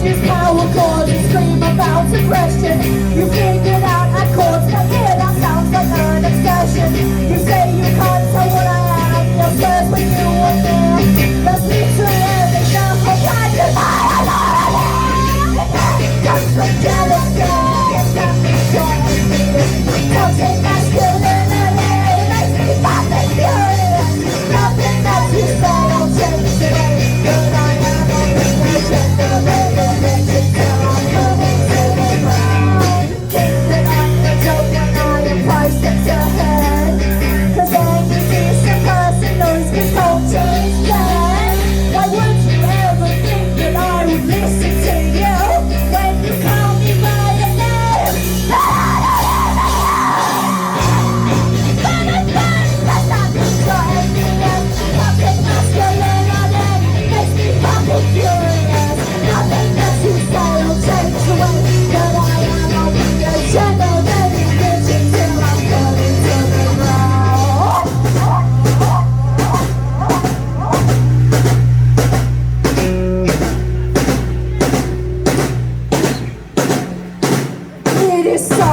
just power chords and scream about aggression. You figured out our chords, but yeah, that sounds like an obsession. You say you can't tell what I am, your slurs when you were there. That's literally every shuffle kind of just for jealousy, it's got me short. Toxic masculinity makes me fucking furious. Nothing that you say will change the way that I am on the agenda. Religion till I'm moving to the ground. Think that I'm the dope when I am priceless ahead. Cause any decent person knows this culture is dead. Why would you ever think that I would listen to you when you call me by a name that I don't ever know? But it's fun, that's not your envious. Toxic masculinity makes me fucking furious. Nothing that you say will change the way that I am on the agenda. Religion till I'm coming to the ground. It is so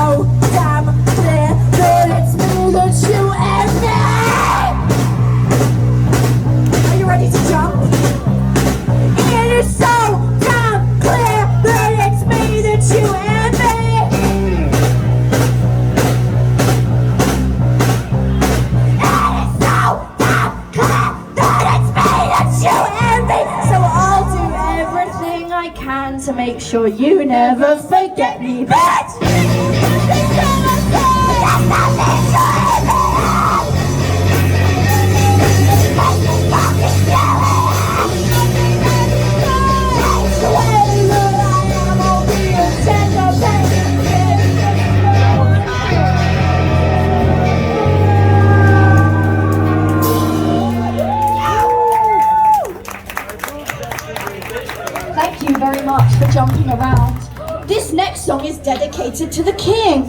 damn clear that it's me that you envy. Are you ready to jump? It is so damn clear that it's me that you envy. It is so damn clear that it's me that you envy. So I'll do everything I can to make sure you never forget me, bitch. Thank you very much for jumping around. This next song is dedicated to the king.